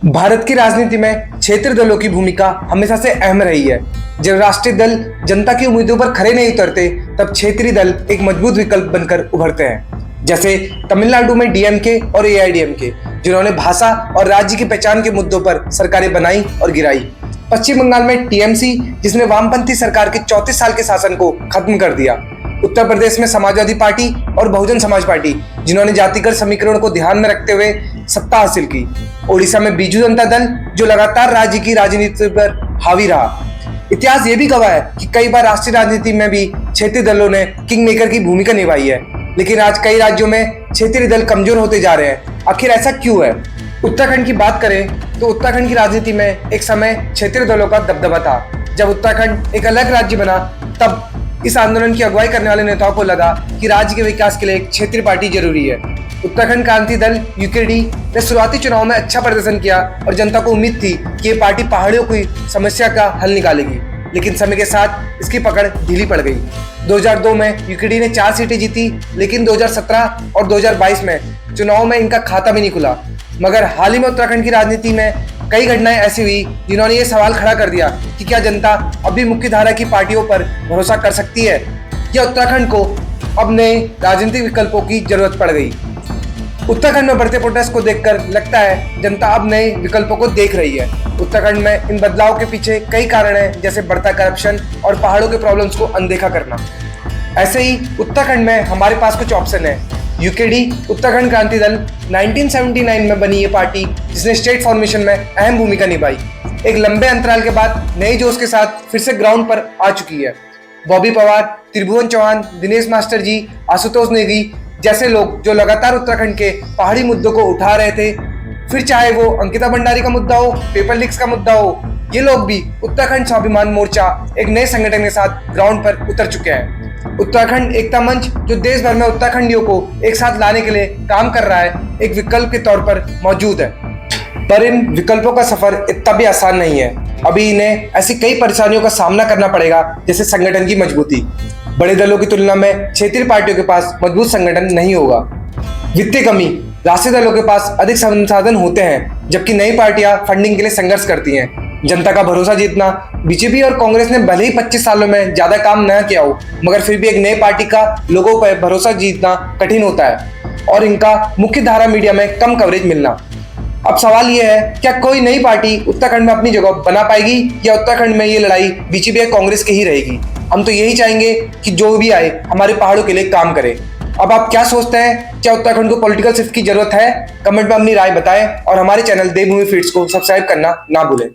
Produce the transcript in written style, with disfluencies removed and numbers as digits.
भारत की राजनीति में क्षेत्रीय दलों की भूमिका हमेशा से अहम रही है। जब राष्ट्रीय दल जनता की उम्मीदों पर खरे नहीं उतरते, तब क्षेत्रीय दल एक मजबूत विकल्प बनकर उभरते हैं। जैसे तमिलनाडु में डीएमके और एआईडीएमके, जिन्होंने भाषा और राज्य की पहचान के मुद्दों पर सरकारें बनाई और गिराई। पश्चिम बंगाल में टीएमसी, जिसने वामपंथी सरकार के 34 साल के शासन को खत्म कर दिया। उत्तर प्रदेश में समाजवादी पार्टी और बहुजन समाज पार्टी, जिन्होंने जातिगत समीकरण को ध्यान में रखते हुए सत्ता हासिल की। ओडिशा में बीजू जनता दल, जो लगातार राज्य की राजनीति पर हावी रहा। इतिहास ये भी गवाह है कि कई बार राष्ट्रीय राजनीति में भी क्षेत्रीय दलों ने किंग मेकर की भूमिका निभाई है। लेकिन आज कई राज्यों में क्षेत्रीय दल कमजोर होते जा रहे हैं। आखिर ऐसा क्यों है? उत्तराखंड की बात करें तो उत्तराखंड की राजनीति में एक समय क्षेत्रीय दलों का दबदबा था। जब उत्तराखंड एक अलग राज्य बना, तब इस आंदोलन की अगुवाई करने वाले नेताओं को लगा कि राज्य के विकास के लिए एक क्षेत्रीय पार्टी जरूरी है। उत्तराखंड क्रांति दल यूकेडी ने शुरुआती चुनाव में अच्छा प्रदर्शन किया और जनता को उम्मीद थी कि ये पार्टी पहाड़ियों की समस्या का हल निकालेगी। लेकिन समय के साथ इसकी पकड़ ढीली पड़ गई। 2002 में यूकेडी ने 4 सीटें जीती, लेकिन 2017 और 2022 में चुनाव में इनका खाता भी नहीं खुला। मगर हाल ही में उत्तराखंड की राजनीति में कई घटनाएं ऐसी हुई जिन्होंने ये सवाल खड़ा कर दिया कि क्या जनता अभी मुख्य धारा की पार्टियों पर भरोसा कर सकती है, या उत्तराखंड को अब नए राजनीतिक विकल्पों की जरूरत पड़ गई। उत्तराखंड में बढ़ते प्रोटेस्ट को देखकर लगता है जनता अब नए विकल्पों को देख रही है। उत्तराखंड में इन बदलाव के पीछे कई कारण हैं, जैसे बढ़ता करप्शन और पहाड़ों के प्रॉब्लम्स को अनदेखा करना। ऐसे ही उत्तराखंड में हमारे पास कुछ ऑप्शन है। यूकेडी, उत्तराखंड क्रांति दल, 1979 में बनी ये पार्टी, जिसने स्टेट फॉर्मेशन में अहम भूमिका निभाई। एक लंबे अंतराल के बाद नए जोश के साथ फिर से ग्राउंड पर आ चुकी है। बॉबी पवार, त्रिभुवन चौहान, दिनेश मास्टर जी, आशुतोष नेगी जैसे लोग जो लगातार उत्तराखंड के पहाड़ी मुद्दों को उठा रहे थे, फिर चाहे वो अंकिता भंडारी का मुद्दा हो, पेपर लीक्स का मुद्दा हो, ये लोग भी उत्तराखंड स्वाभिमान मोर्चा एक नए संगठन के साथ ग्राउंड पर उतर चुके हैं। उत्तराखंड एकता मंच, जो देश भर में उत्तराखंडियों को एक साथ लाने के लिए काम कर रहा है, एक विकल्प के तौर पर मौजूद है। पर इन विकल्पों का सफर इतना भी आसान नहीं है। अभी इन्हें ऐसी कई परेशानियों का सामना करना पड़ेगा, जैसे संगठन की मजबूती। बड़े दलों की तुलना में क्षेत्रीय पार्टियों के पास मजबूत संगठन नहीं होगा। वित्तीय कमी, राष्ट्रीय दलों के पास अधिक संसाधन होते हैं, जबकि नई पार्टियां फंडिंग के लिए संघर्ष करती हैं। जनता का भरोसा जीतना, बीजेपी और कांग्रेस ने भले ही 25 सालों में ज्यादा काम न किया हो, मगर फिर भी एक नई पार्टी का लोगों पर भरोसा जीतना कठिन होता है और इनका मुख्य धारा मीडिया में कम कवरेज मिलना। अब सवाल यह है, क्या कोई नई पार्टी उत्तराखंड में अपनी जगह बना पाएगी, या उत्तराखंड में ये लड़ाई बीजेपी या कांग्रेस की ही रहेगी? हम तो यही चाहेंगे कि जो भी आए हमारे पहाड़ों के लिए काम करे। अब आप क्या सोचते हैं? क्या उत्तराखंड को पॉलिटिकल शिफ्ट की जरूरत है? कमेंट में अपनी राय बताएं और हमारे चैनल देवभूमि फीड्स को सब्सक्राइब करना ना भूलें।